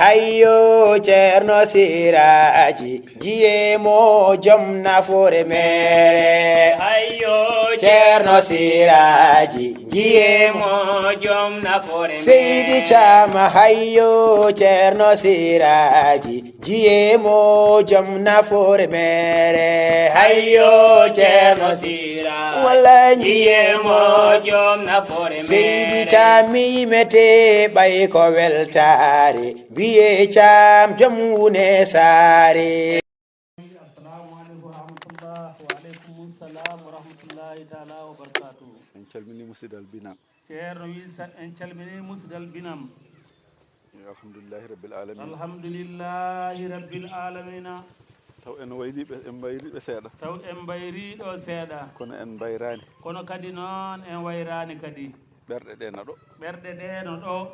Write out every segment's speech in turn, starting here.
hayyo Ceerno Siraaji jiye mo jom nafoore mere. hayyo Ceerno Siraaji jiye mo jom nafoore mere. Seydi Caam hayyo Ceerno Siraaji jiye mo jom nafoore mere. hayyo Ceerno Siraaji walla jiye mo jom nafoore mere. Seydi Caam yimete ɓay ko weltare biye Caam jom wune saare. Assalamu alaikum warahmatullah wa alaikum assalam wa rahmatullahi ta'ala wa barakatuh. En calmini musidal binam. Ceerno wi en calmini musidal binam. Alhamdulillahi rabbil alamin. Alhamdulillahi rabbil alamin. Taw en wayliɓe en mbayriɓe seeɗa. Taw en mbayriɗo seeɗa. Kono en mbayrani. Kono kadi noon en wayrani kadi. Ɓerɗe ɗe naɗo. Ɓerɗe ɗe no ɗo.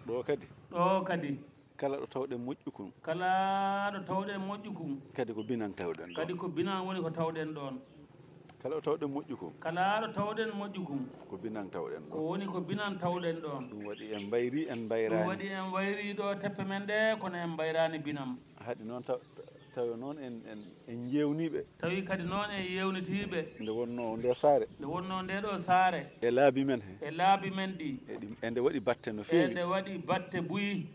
Ɗo kadi. Ɗo kadi. Kala ɗo tawɗen moƴƴu kum. Kala ɗo tawɗen moƴƴu kum. Kadi ko binan tawɗen ɗon. Kadi ko binan woni ko tawɗen ɗon. Kala ɗo tawɗen moƴƴu kum. Kala ɗo tawɗen moƴƴu kum. Ko binan tawɗen Ko ɗon. woni ko binan tawɗen ɗon. Ɗum waɗi en mbayri en Ɗum mbayrani. waɗi en wayri ɗo teppe men ɗe kono en mbayrani binam. Haɗi noon tawi noon en jewniɓe. Tawi kadi noon en yewnitiɓe Nde wonno nde saare. nde wonno nde ɗo saare E laabi men he. e laabi men ɗi E nde waɗi batte no e feewi. nde waɗi batte buyi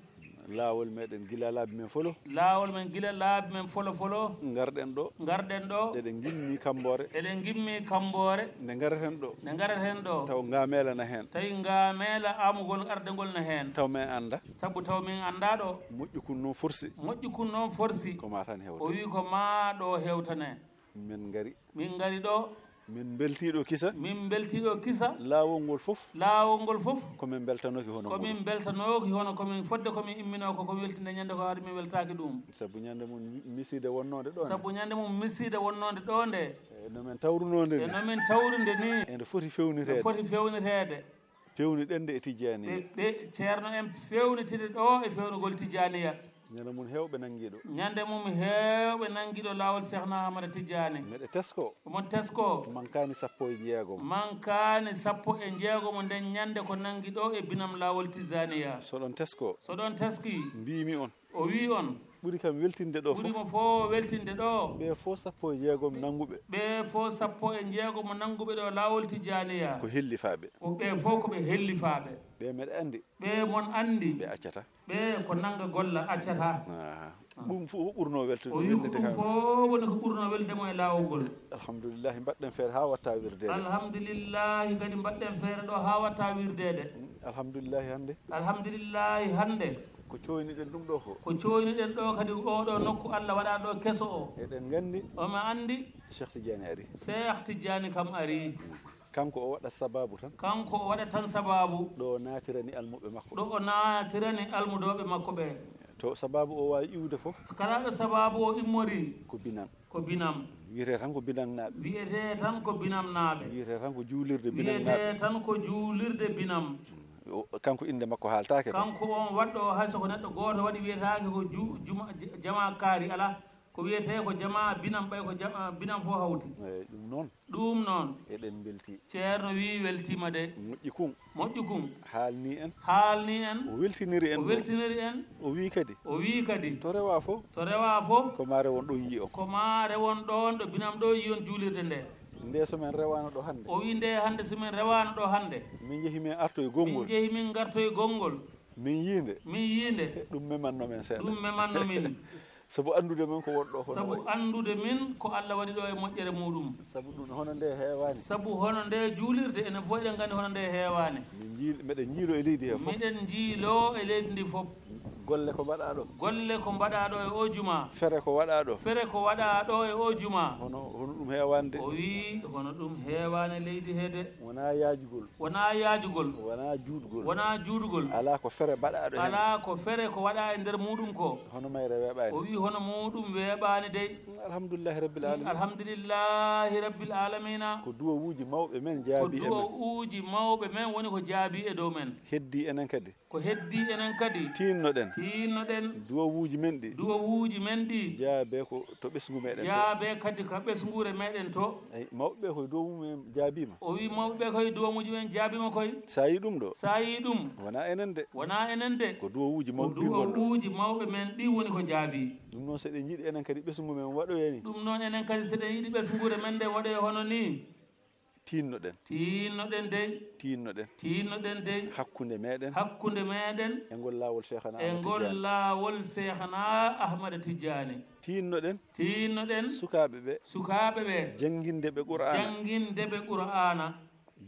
Laawol meɗen gila laabi men folo. laawol men gila laabi men folo folo Garɗen ɗo. garɗen ɗo Eɗen gimmi kambore. eɗen gimmi kamboore Nde garaten ɗo. nde garaten ɗo Taw ngamelana hen. tawi nga meela amugol ardegol no heen Taw men anda. sabu taw min annda ɗo Moƴƴu kun noon forsi. moƴƴu kun noon forsi Ko ma tan o hewde. wi ko ma ɗo hewtane Min ngari. min ngari ɗo Min beltiɗo kisa. min beltiɗo kisa Laawol ngol fof. laawol ngol fof Komin beltanoki hono komin muɗum. beltanoki hono komin fodde komin immino ko weltinde ñande ko haade min weltaki ɗum Sabu ñande mum miside wonnode ɗon. sabu ñande mum miside wonnode ɗo nde No men tawrunode e ni. nomin tawrinde ni Ende foti no fewnirede. foti fewnitede Pewniɗen e tijjani. ɓe ceerno en fewnitide ɗo e fewnugol tijaniya Ñande mum hewɓe nanguiɗo. ñande mum hewɓe nanguiɗo lawol cheikhna hamada tijani Meɗe tesko. omon tesko Mankani sappo e jeegom. mankani sappo e jeegomo nden ñande ko nangui ɗo e binam lawol tijaniya Soɗon tesko. so ɗon teski Mbimi on. o wi on Ɓuri kam weltinde ɗo fof. ɓuurimo fo weltinde ɗo Ɓe fof sappo e jeegom nanguɓe. ɓe fo sappo e jeegomo nanguɓe ɗo lawol tijaniya Ko hellifaɓe. ko ɓe fof koɓe hellifaɓe Ɓe meɗe andi. ɓe mon andi Ɓe accata. ɓe ko nanga golla accata Ɗum fof ɓurno weltude. o wi ko ɗum fof woni ko ɓurno weldemo e lawol ngol Alhamdulillahi mbaɗɗen feere ha watta wirdede. alhamdulillahi kadi mbaɗɗen feere ɗo ha watta wirdede Alhamdulillahi hande. alhamdulillahi hande Ko coyniɗen ɗum ɗo ko. ko coyniɗen ɗo kadi oɗo nokku Allah waɗa ɗo keso o Eɗen gandi omo andi Cheikh Tidiane ari. Cheikh Tidiane kam ari Kanko o waɗa sababu tan. kanko o waɗa tan sababu Ɗo natirani almuɓe makko. ɗo o natirani almudoɓe makko ɓe To sababu o wawi iwde fof. kala ɗo sababu o immori Ko binan. ko binam Wiyete tan ko binan naɓe. wiyete tan ko binam naaɓe Wiyete tan ko juulirde binan naɓe. wiyete tan ko juulirde binam Kanko inde makko haaltake tan. kanko on waɗɗo hayso ko neɗɗo goto waɗi wiyetake ko jama kaari ala ko wiyete ko jama binam ɓay ko binam fof hawti Eyyi ɗum noon ɗum noon eɗen belti. ceerno wi weltima de Moƴƴi kum moƴƴu kum haalni en. haalni en O weltiniri en. o weltiniri en O wi kadi. o wi kadi To rewa fof. to rewa fof Ko ma rewon ɗon yi on. ko ma rewon ɗon ɗo binam ɗo yiyon juulirde nde Nde somin rewano ɗo hande. o wi nde hande somin rewano ɗo hande Min jeehi min arto e min gongol. jeehi min garto e gongol Min yinde. min yiinde Ɗum memanno men seeɗa. ɗum memanno min Sabu andude men ko wonɗo hono sabu wayi. andude min ko Allah waɗi ɗo e moƴƴere muɗum Sabu ɗum hono nde heewani. sabu hono nde juulirde enen fof eɗen gandi hono nde heewani Meɗen jiilo e leydi he fof. miɗen jiilo e leydi ndi fof Golle ko mbaɗa ɗo. golle ko mbaɗa ɗo e o juma Fere ko waɗa ɗo. fere ko waɗa ɗo e o juma Hono ɗum heewande. o wi hono ɗum heewani leydi heede Wona yaajugol. wona yaajugol Wona juutgol. wona juutgol Ala ko fere baɗaɗo hen. ala ko fere ko waɗa e nder muɗum ko Hono mayre o weeɓani. wi hono muɗum weeɓani dey Alhamdulillahi rabbil alamin. alhamdulillahi rabbil alamina Ko duwowuji mawɓe men ko jaabi duwo emen. uji mawɓe men woni ko jaabi e dow men Heddi enen kadi. ko heddi enen kadi tinnoɗen tinnoɗen duwawuji men ɗi duwawuji men ɗi jaabe ko to ɓesgu meɗen to jaabe kadi ka ɓesgure meɗen to eyi mawɓe ɓe koye dow mumen jaabima o wi mawɓe koye duwamuji men jaabima koye sa yi ɗum ɗo sa yi ɗum wona enen de wona enen de ko duwawuji ko mawɓe ɗi gonɗo duwawuji mawɓe men ɗi woni ko jaabi ɗum noon seɗen jiiɗi enen kadi ɓesgu men waɗoyeni ɗum noon enen kadi seɗen yiɗi ɓesgure men nde waɗoye hono ni tinnoɗen tinnoɗen dey tinnoɗen tinnoɗen dey hakkude meɗen hakkude meɗen e ngol laawol cheikhana e Ahmad ngol Tidiane laawol cheikhana ahmada tidiane tinnoɗen tinnoɗen sukaɓe ɓe sukaɓe ɓe jangguinde ɓe qur'ana janginde ɓe qur'ana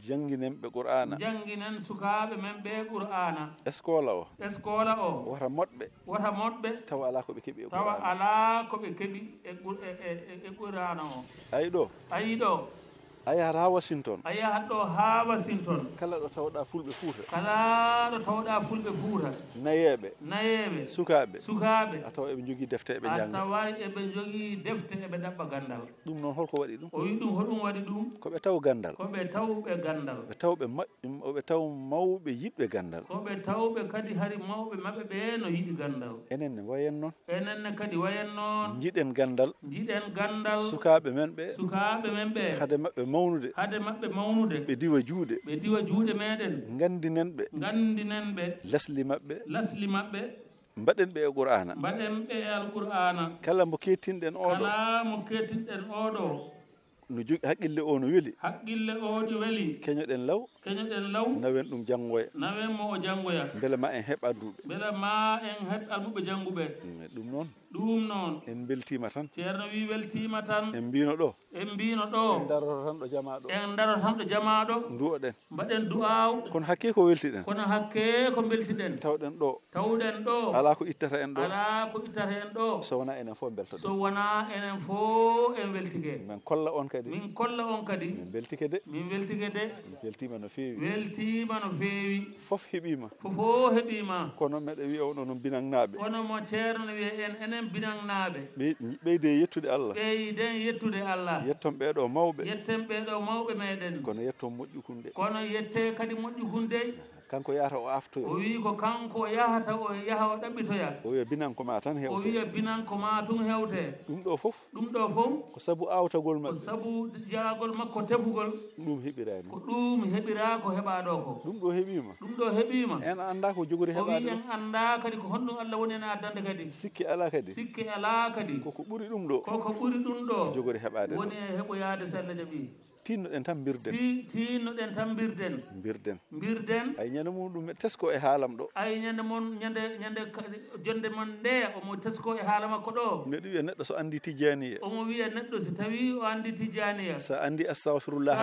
jangguinen ɓe qur'ana janginen sukaɓe men ɓe qur'ana escola o escola o wata moɗɓe wota moɗɓe tawa ala koɓe keeɓi e tawa qur'ana ala koɓe keeɓi e qur'ana o ayi ɗo ayi ɗo a yahat ha Washington a yahat ɗo ha Washington kala ɗo tawɗa fulɓe Fuuta kala ɗo tawɗa fulɓe Fuuta nayeɓe nayeɓe sukaɓe sukaɓe a tawa eɓe jogui defte eɓe a jangga tawa eɓe jogui defte eɓe ɗaɓɓa gandal ɗum noon holko waɗi ɗum o wi ɗum hoɗum waɗi ɗum koɓe taw gandal koɓe tawɓe gandal ɓe tawɓe ɓe taw mawɓe yiɗɓe gandal koɓe tawɓe kadi hari mawɓe maɓɓe ɓe no yiɗi gandal enen ne wayen noon enenne kadi wayen noon jiɗen gandal jiɗen gandal sukaɓe men ɓe sukaɓe men ɓe hade maɓɓe mawnude hade maɓɓe mawnude ɓe diwa juuɗe ɓe diwa juuɗe meɗen gandinen ɓe gandinen ɓe lesli maɓɓe lasli maɓɓe mbaɗen ɓe e qur'ana mbaɗen ɓe e alqur'ana kala mo kettinɗen oɗo kala mo kettinɗen oɗo no jogi haqqille o no weeli haqqille oɗi weeli keñoɗen law keñoɗen law nawen ɗum janggoya nawen mo o janggoya beele ma en heɓ adduɓe beele ma en heɓ almuɓe jangguɓe ɗum noon ɗum noon en beltima tan ceerno wi weltima tan en mbino ɗo en mbino ɗo en daroto tan ɗo jama ɗo en daroto tan ɗo jama ɗo duwoɗen mbaɗen du'aw kono hakke ko weltiɗen kono hakke ko beltiɗen tawɗen ɗo tawɗen ɗo ala ko ittata en ɗo ala ko ittata en ɗo so wona enen fof beltoɗen so wona enen fof en weltike min kolla on kadi min kolla on kadi min beltike de min weltike de min beltima no feewi weltima no feewi fof heeɓima fofo heeɓima kono meɗe wiya oɗo no binagnaɓe kono mo ceerno no wiya en enen binagnaɓe ɓeyde yettude Allah ɓeyden yettude Allah yetton ɓeɗo mawɓe yetten ɓeɗo mawɓe meɗen kono yetton moƴƴukunde kono yette kadi moƴƴukunde kanko yahata o aftoya o wi ko kanko yahata o yaha o ɗaɓɓitoya o wiya binanko ma tan o hewte wiya binanko ma tun hewte ɗum ɗo fof ɗum ɗo fof ko saabu awtagol ko maɓɓe saabu jagol makko tefugol ɗum heɓirani ko ɗum heɓira ko heɓa ɗo ko ɗum ɗo heeɓima ɗum ɗo heeɓima en anda ko jogori o wi heɓade en anda kadi ko honɗum Allah woni en addande kadi sikki ala kadi sikki ala kadi koko ɓuuri ɗum ɗo koko ɓuuri ɗum ɗo jogori heɓade woni e heɓoyade so Allah jaɓi tinnoɗen tan birden si tinnoɗen tan birden birden ay ñande mum ɗum tesko e haalam ɗo ay ñande mon ñande jonde mon nde omo tesko e haala makko ɗo mbeɗa wiya neɗɗo so andi tijaniya omo wiya neɗɗo so tawi o andi tijaniya sa andi astahfirullah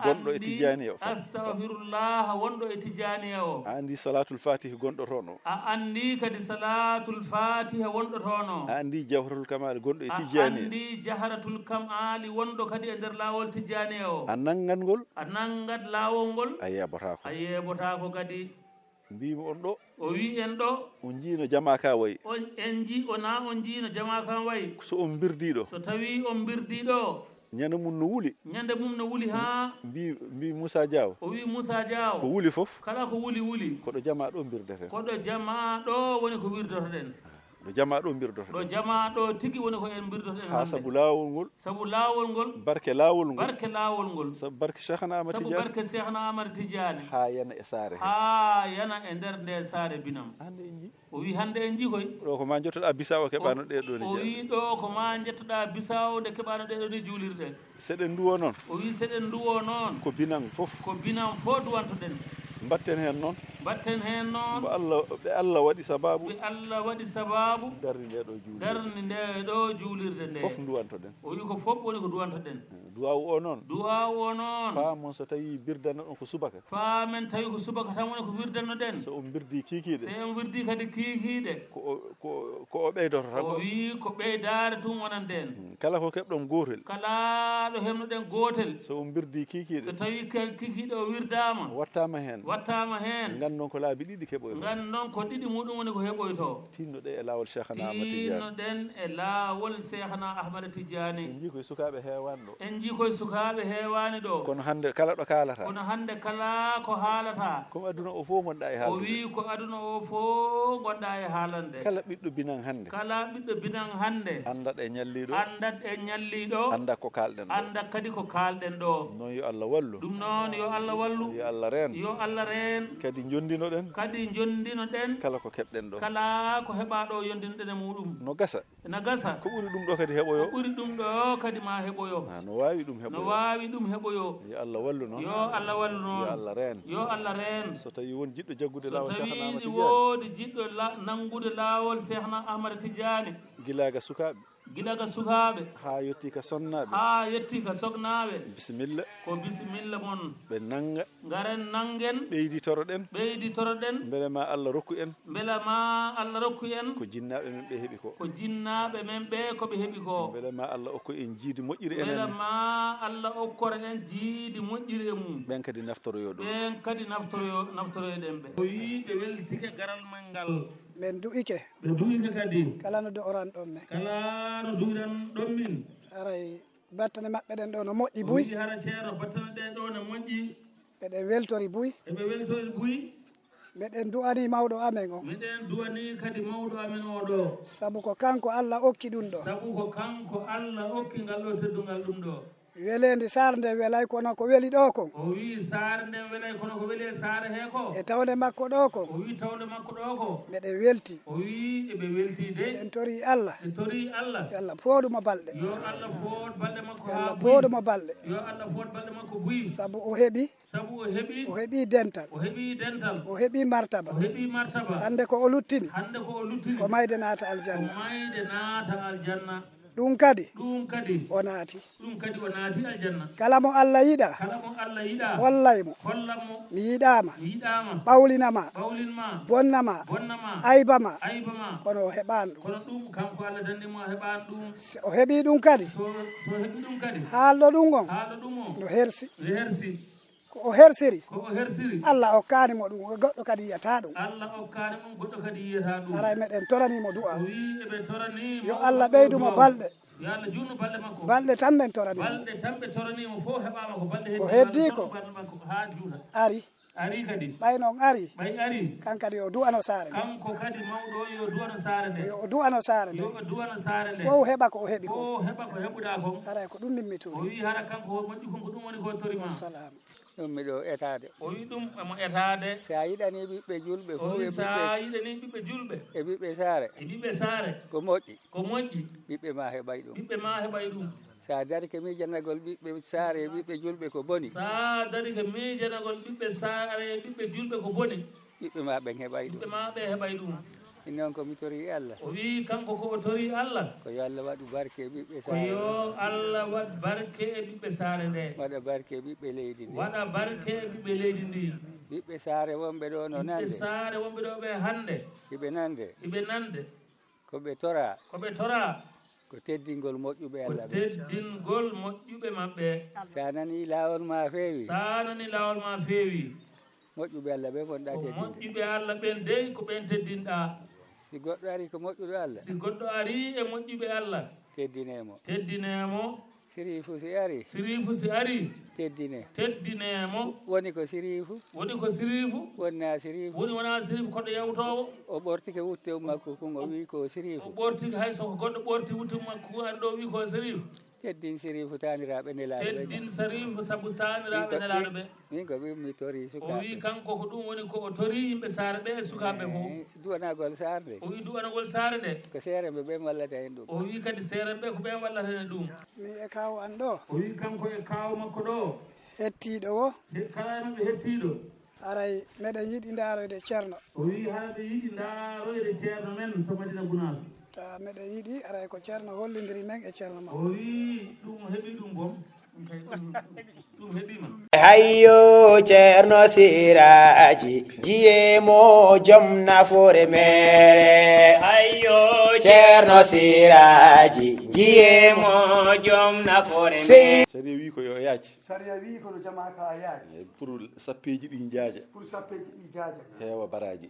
gonɗo e tijaniya o astahfirullah wonɗo e tijaniya o a andi salatul fatihi gonɗo toon o a andi kadi salatul fatiha wonɗo toon o a andi jawharatul kamali gonɗo e a tijaniya andi jaharatul kamali wonɗo kadi e nder lawol tijaniya o a nanggat ngol a nanggat lawol ngol a yeɓotako a yeɓotako kadi mbimi on ɗo o wi en ɗo on jiino jama ka wayi en ji ona on jiino jama kan wayi so on birdiɗo so tawi on birdiɗo ñande mum no wuli ñande mum no wuli ha mbi Moussa Diaw o wi Moussa Diaw ko wuli foof kala ko wuli koɗo jama ɗo birdeten koɗo jama ɗo woni ko wirdotoɗen ɗo jama ɗo birdoto ɗo jama ɗo tigi woni ko en birdoten ha saabu lawol ngol saabu lawol ngol barke lawol ngol barke lawol ngol saabu barke Cheikhna Ahmad saabu Tidiane barke Cheikhna Ahmad Tidiane ha yana e saare ha yana e nder nde saare binam hande en ji o wi hande en ji koy ɗo ko ma jottoɗa bisawo keɓano ɗeɗo ni o wi ɗo ko ma jettoɗa bisawo nde keɓano ɗeɗo ni juulirɗe seɗen duwo noon o wi seɗen duwo noon ko binan fof ko binam fof duwantoɗen mbatten hen noon mbatten hen noon ɓe Allah waɗi sababu ɓe Allah waɗi sababu darni nde ɗo juulirde darni nde ɗo juulirde nde fof duwantoɗen o wi ko fof woni ko duwantoɗen duwawu o noon duwawu o noon paamon so tawi birdano ɗon ko subaka faamen tawi ko subaka tan woni ko wirdanno ɗen so on birdi kikiɗe so en wirdi kadi kiikiiɗe ko o ɓeydoto tan o wi ko ɓeydare tun wonande en kala ko keɓɗon gotel kala ɗo hemnoɗen gotel so on birdi kikiɗe so tawi kikiɗe o wirdama wattama hen wattama hen ganndon ko laabi ɗiɗi keɓoy ganndon ko ɗiɗi muɗum woni ko heɓoyto tinnoɗe e laawol cheikhana ahmad tidiane tinnoɗen e laawol cheikhna ahmada tidiani en jii koye sukaaɓe heewani ɗo en jii koye sukaaɓe heewani ɗo kono hannde kala ɗo kaalata kono hannde kala ko haalata comme aduna o fof gonɗa e o haalde wi ko aduna o fof gonɗa e haalande kala ɓiɗɗo binan hannde kala ɓiɗɗo binan hannde anndat e ñalliɗo anndat e ñalliɗo annda ko kalɗen ɗo annda kadi ko kaalɗen ɗo noon yo allah wallu ɗum noon yo allah wallu yo allah reen yo allah reen kadi jondinoɗen kadi jondino ɗen kala ko keɓɗen ɗo kala ko heɓa ɗo yondinoɗen e muɗum no gasa na gasa ko ɓuri ɗum ɗo kadi heɓoyo ɓuri ɗum ɗo kadi ma heɓoyo no wawi ɗum no heɓoyo wawi ɗum heɓoyo yo allah wallu noon yo allah wallu yo noon allah reen yo allah reen so tawi won jiɗɗo jaggude so laawol cheikhana ahmad tawi tidiane woodi jiɗɗo nanngude laawol cheikhna ahmada tidiane gilaga sukaɓe gilaga sukaaɓe ha yetti ka sonnaɓe haa yetti ka sognaɓe bisimilla ko bisimilla mon ɓe nanga ngaren nangen ɓeyditoroɗen ɓeyditoroɗen beele ma allah rokku en mbela ma allah rokku en ko jinnaɓe men ɓe heeɓi ko ko jinnaɓe men ɓe koɓe heeɓi ko beele ma allah okko en jiidi moƴƴiri mbela enen ma allah okkora en jiidi moƴƴiri e mum ɓen kadi naftoroyo ɗum ɓen kadi naftoroyoɗen ɓe o wi ɓe weltike garal men ngal ɓen du'ike ɓe duwike kadi kala no do'oran ɗon men kala no duwiran ɗon min aray battane maɓɓe ɗen ɗo no moƴƴi buy wi hara ceerno battane ɗe ɗo ne moƴƴi eɗen weltori buy eɓe weltori buy meɗen du'ani mawɗo amen o miɗen duwani kadi mawɗo amen o ɗo sabu ko kanko allah okki ɗum ɗo sabu ko kanko allah okki ngal ɗo teddungal ɗum ɗo weleende saare nde welay kono ko weli ɗo ko o wi saare nde welay kono ko weli e saare he ko e tawde makko ɗo ko o wi tawde makko ɗo ko meɗen welti o wi eɓe welti de en tori allah ɓe tori allah yo allah pooɗumo balɗe yo allah foot balɗe makko yo ha allah buy pooɗumo balɗe yo allah foot balɗe makko buy sabu o heɓi sabu o heɓi dental o heɓi dental o heɓi martaba o heɓi martaba hande ko o luttini hande ko o luttini ko mayde naata ko aljanna mayde naata aljanna ɗum kadi ɗum kadi o naati ɗum kadi o naati aljanna kala mo allah yiɗa kala mo allah yiɗa hollaymo hollanmo mi yiɗama mi yiɗama ɓawlinama ɓawlinma bonnama bonnama aybama aybama kono o heɓani ɗum kono ɗum kanko allah dandimo a heɓani ɗum o heeɓi ɗum kadi so heɓi ɗum kadi haalɗo ɗum on haala ɗum o no hersi hersi ko o hersiri ko o hersiri allah okkanimo ɗum goɗɗo kadi yiyata ɗum allah okkani ɗum goɗɗo kadi yiyata ɗum aray meɗen toranimo o du'a wi eɓe toranimo yo allah ɓeydumo balɗe yo allah junnu balɗe makko balɗe tan men toranimo balɗe tan ɓe toranimo fof heɓama ko balɗe Ko heddi ko. balɗe makko ha juuta ari ari kadi ɓay noon ari ɓay ari kankadi yo du'ano saare nde kanko kadi mawɗo o yo duwano saare nde yo du'ano saare nde yo duwano saare nde fof heɓa ko o heeɓi ko fof heɓa ko heɓuɗa kon aray ko ɗum nimmi o turi wi hara kanko moƴƴi kon ko ɗum woni ko torima salam ɗum miɗo etade o wi ɗum emo etade sa yiɗani ɓiɓɓe julɓe o fof wi sa yiɗani ɓiɓɓe julɓe e ɓiɓɓe saare e ɓiɓɓe saare ko moƴƴi ko moƴƴi ɓiɓɓe ma heɓay ɗum ɓiɓɓe ma heɓay ɗum sa darike miijanagol ɓiɓɓe saare e ɓiɓɓe julɓe ko boni sa dari ko miijanagol ɓiɓɓe saare e ɓiɓɓe julɓe ko boni ɓiɓɓe ma ɓen heɓay ɓiɓɓe ɗum ma ɓe heɓay ɗum ɗum noon komi tori allah o wi kanko ko o tori allah ko yo allah waɗu barke e ɓiɓɓe ko saare yo allah waɗ barke e ɓiɓɓe saare nde waɗa barke e ɓiɓɓe leydi ndi waɗa barke e ɓiɓɓe leydi ndi ɓiɓɓe saare wonɓe ɗo no ɓiɓɓe nande saare wonɓe ɗo ɓe hannde hiɓe nande iɓe nande koɓe tora koɓe tora ko teddingol moƴƴuɓe ko allah ɓe teddingol moƴƴuɓe maɓɓe sa nani lawol ma feewi sa nani lawol ma feewi moƴƴuɓe allah ɓe gonɗa ko teddinde moƴƴuɓe allah ɓen dey ko ɓen teddinɗa si goɗɗo ari ko moƴƴuɗo allah si goɗɗo ari e moƴƴuɓe allah teddinemo teddinemo sirifu si ari sirifu si ari teddine teddinemo woni ko sirifu woni ko sirifu wonna sirifu woni wona sirifu koɗɗo yewtowo o ɓortike wutte makko kun o wi ko o sirifu ɓorti hay soko goɗɗo ɓorti wutte makko ari ɗo wi ko sirifu teddin sirifu taniraɓe nelaɗo ɓe teddin sarifu sabu taniraɓe nelaɗo ɓe min ko wimmi tori o wi sukaɓe kanko ko ɗum woni ko o tori yimɓe saare ɓe e sukaɓe fof duwanagol sarde o wi duwanagol saare nde ko seeremɓe ɓen wallata hen ɗum o wi kadi seeren ɓe ko ɓen wallata hen ɗum mi e kaw an ɗo o wi kanko e kaw makko ɗo hettiɗo o kala e maɓɓe hettiɗo aray meɗen yiɗi ndaroyde ceerno o wi hara ɓe yiɗi ndaroyde ceerno men to Madina Gounass ta meɗen yiɗi aray ko ceerno hollidiri men e ceerno ma o wi ɗum heeɓi ɗum bom ɗum heeɓima hayyo ceerno siraji jiyemo joom nafoore mere hayyo ceerno siraji jiye mo joom nafoore sey saria wi ko yo yaac saria wi kono jama ka yaaji pour sappeji ɗi jaaja pour sappeji ɗi jaaja heewa baraji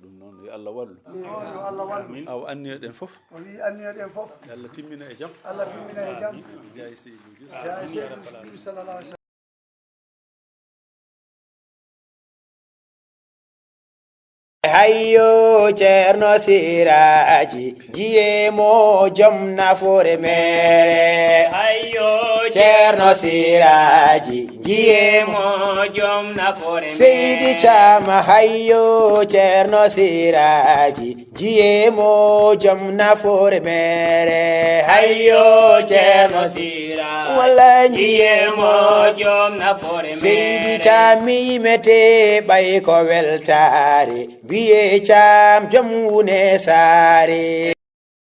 ɗum noon yo allah wallu noon yo allah wallu aw anniyoɗen fof o wi anniyoɗen fof allah timmina e jaam allah timmina e jaam jayi seydouji jayi seydou sallallah alih hayyo ceerno siraji jiye mo joom nafoore mere hayyo ceerno siraji jiye mo joom nafoore seydi cama hayyo ceerno siraji jiye mo joom nafoore mere hayyo ceerno sira walla jiye mo joom nafoore seydi cami mete ɓay ko weltare biye cam joom wune saare